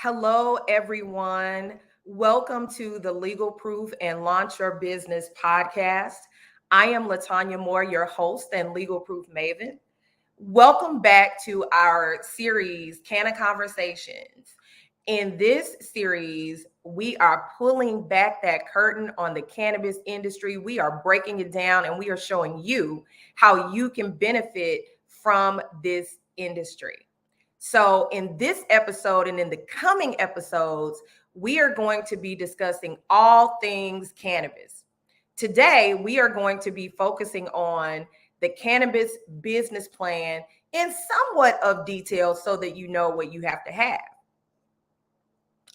Hello, everyone. Welcome to the Legalproof and Launch Your Business podcast. I am Latanya Moore, your host and Legalproof maven. Welcome back to our series, CannaConversations. In this series, we are pulling back that curtain on the cannabis industry. We are breaking it down and we are showing you how you can benefit from this industry. So, in this episode and in the coming episodes, we are going to be discussing all things cannabis. Today, we are going to be focusing on the cannabis business plan in somewhat of detail so that you know what you have to have.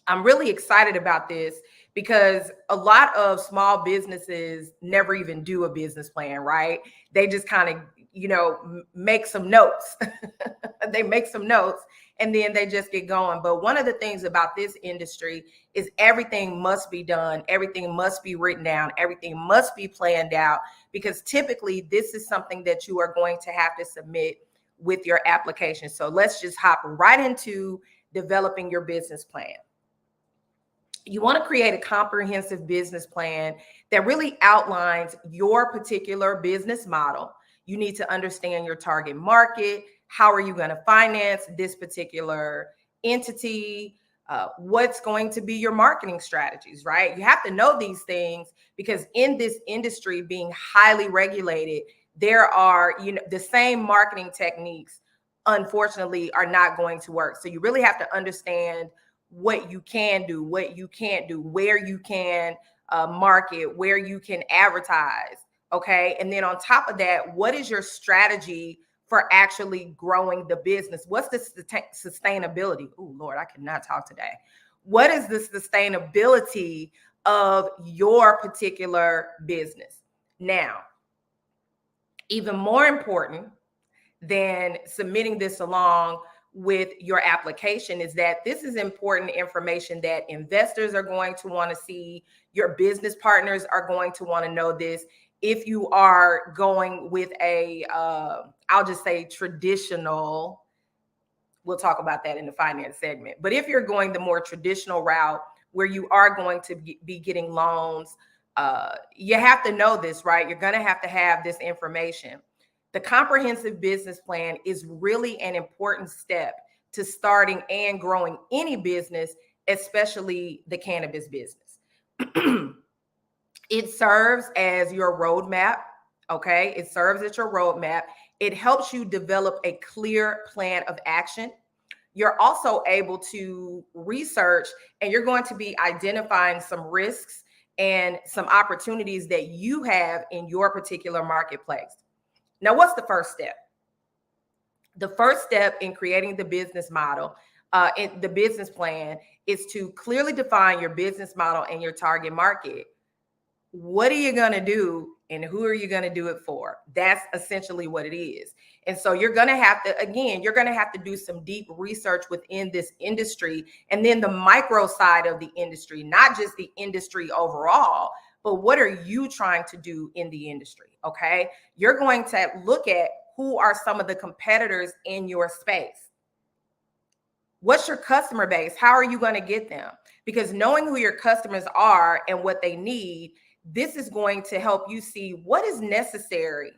I'm really excited about this because a lot of small businesses never even do a business plan, right? They just kind of, make some notes. They make some notes and then they just get going. But one of the things about this industry is everything must be done. Everything must be written down. Everything must be planned out because typically this is something that you are going to have to submit with your application. So let's just hop right into developing your business plan. You want to create a comprehensive business plan that really outlines your particular business model. You need to understand your target market. How are you going to finance this particular entity? What's going to be your marketing strategies, right? You have to know these things because in this industry being highly regulated, there are, the same marketing techniques, unfortunately, are not going to work. So you really have to understand what you can do, what you can't do, where you can market, where you can advertise. Okay. And then on top of that, what is your strategy for actually growing the business? What's the sustainability? Oh, Lord, I cannot talk today. What is the sustainability of your particular business? Now, even more important than submitting this along with your application is that this is important information that investors are going to want to see. Your business partners are going to want to know this. If you are going with a, I'll just say traditional, we'll talk about that in the finance segment. But if you're going the more traditional route where you are going to be getting loans, you have to know this, right? You're going to have this information. The comprehensive business plan is really an important step to starting and growing any business, especially the cannabis business. It serves as your roadmap, okay? It serves as your roadmap. It helps you develop a clear plan of action. You're also able to research and you're going to be identifying some risks and some opportunities that you have in your particular marketplace. Now, what's the first step? The first step in creating the business model, in the business plan, is to clearly define your business model and your target market. What are you going to do and who are you going to do it for? That's essentially what it is. And so you're going to have to do some deep research within this industry and then the micro side of the industry, not just the industry overall, but what are you trying to do in the industry? Okay. You're going to look at who are some of the competitors in your space. What's your customer base? How are you going to get them? Because knowing who your customers are and what they need, this is going to help you see what is necessary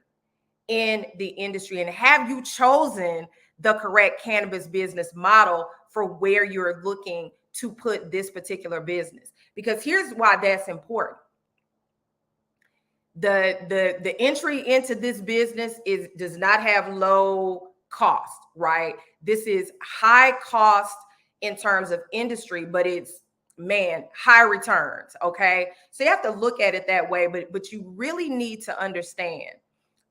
in the industry and have you chosen the correct cannabis business model for where you're looking to put this particular business. Because here's why that's important. The entry into this business does not have low cost, right? This is high cost in terms of industry, but it's high returns. Okay. So you have to look at it that way, but you really need to understand.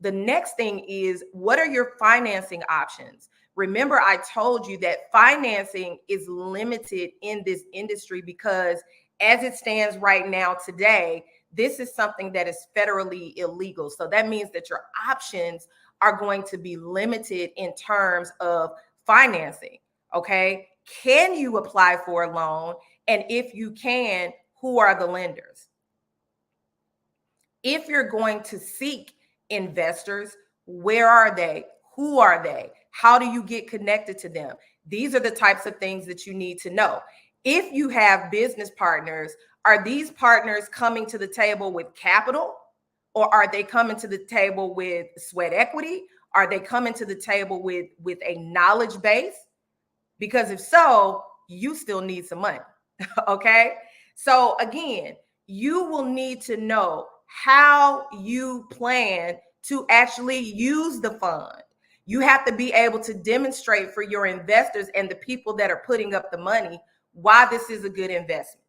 The next thing is, what are your financing options? Remember, I told you that financing is limited in this industry because as it stands right now today, this is something that is federally illegal. So that means that your options are going to be limited in terms of financing. Okay. Can you apply for a loan? And if you can, who are the lenders? If you're going to seek investors, where are they? Who are they? How do you get connected to them? These are the types of things that you need to know. If you have business partners, are these partners coming to the table with capital, or are they coming to the table with sweat equity? Are they coming to the table with a knowledge base? Because if so, you still need some money. Okay. So again, you will need to know how you plan to actually use the fund. You have to be able to demonstrate for your investors and the people that are putting up the money why this is a good investment.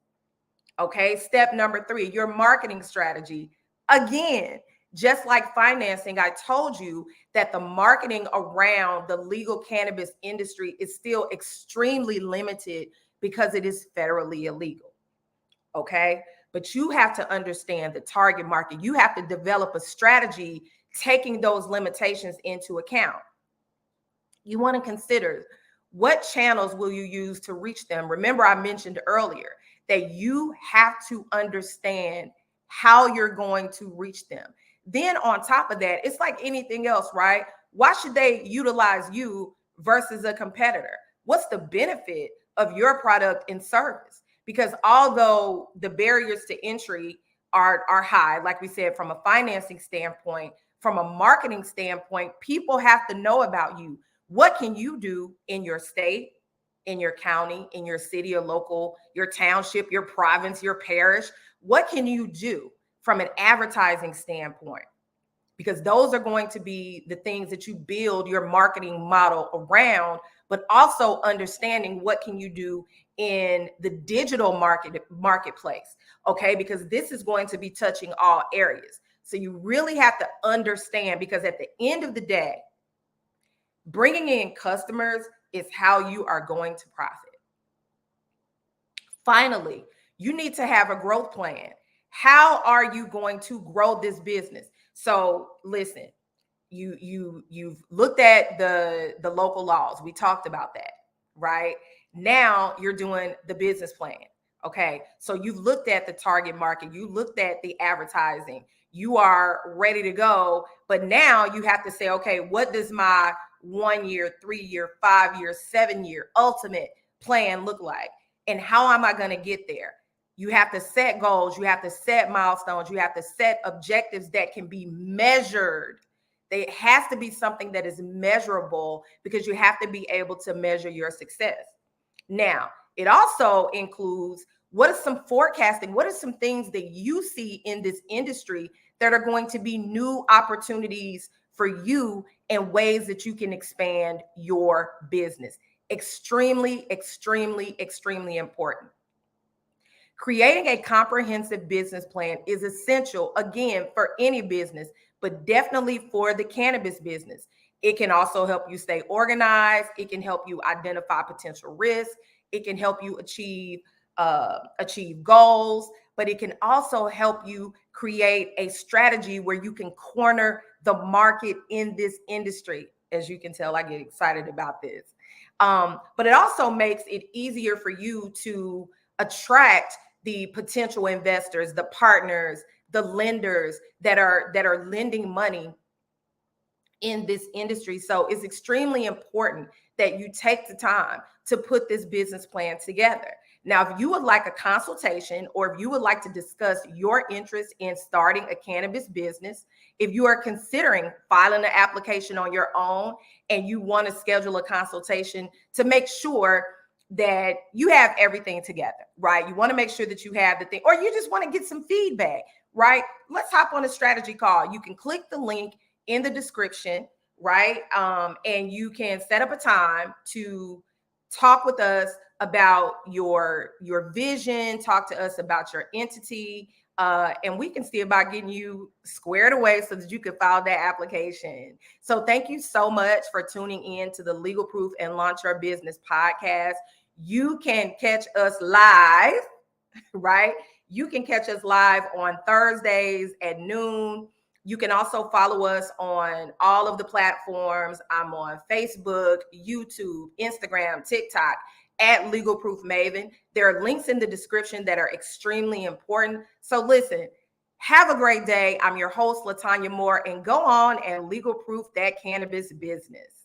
Okay. Step number 3, your marketing strategy. Again, just like financing, I told you that the marketing around the legal cannabis industry is still extremely limited because it is federally illegal. Okay. But you have to understand the target market. You have to develop a strategy taking those limitations into account. You want to consider what channels will you use to reach them. Remember, I mentioned earlier that you have to understand how you're going to reach them. Then on top of that, it's like anything else, right? Why should they utilize you versus a competitor? What's the benefit of your product and service? Because although the barriers to entry are high, like we said, from a financing standpoint, from a marketing standpoint, people have to know about you. What can you do in your state, in your county, in your city or local, your township, your province, your parish? What can you do from an advertising standpoint? Because those are going to be the things that you build your marketing model around, but also understanding what can you do in the digital marketplace. Okay, because this is going to be touching all areas. So you really have to understand, because at the end of the day, bringing in customers is how you are going to profit. Finally, you need to have a growth plan. How are you going to grow this business? So listen, you've looked at the local laws. We talked about that, right? Now you're doing the business plan. Okay. So you've looked at the target market, you looked at the advertising, you are ready to go. But now you have to say, okay, what does my 1 year, 3 year, 5 year, 7 year ultimate plan look like? And how am I going to get there? You have to set goals, you have to set milestones, you have to set objectives that can be measured. It has to be something that is measurable, because you have to be able to measure your success. Now, it also includes, what is some forecasting? What are some things that you see in this industry that are going to be new opportunities for you and ways that you can expand your business? Extremely, extremely, extremely important. Creating a comprehensive business plan is essential, again, for any business, but definitely for the cannabis business. It can also help you stay organized. It can help you identify potential risks. It can help you achieve goals, but it can also help you create a strategy where you can corner the market in this industry. As you can tell, I get excited about this. But it also makes it easier for you to attract the potential investors, the partners, the lenders that are lending money in this industry. So it's extremely important that you take the time to put this business plan together. Now, if you would like a consultation, or if you would like to discuss your interest in starting a cannabis business, if you are considering filing an application on your own and you want to schedule a consultation to make sure that you have everything together, right? You want to make sure that you have the thing, or you just want to get some feedback, right? Let's hop on a strategy call. You can click the link in the description, right? And you can set up a time to talk with us about your vision, talk to us about your entity, and we can see about getting you squared away so that you can file that application. So thank you so much for tuning in to the Legalproof and Launch Your Business podcast. You can catch us live, right? You can catch us live on Thursdays at noon. You can also follow us on all of the platforms. I'm on Facebook, YouTube, Instagram, TikTok at Legalproof Maven. There are links in the description that are extremely important. So listen, have a great day. I'm your host, Latanya Moore, and go on and legal proof that cannabis business.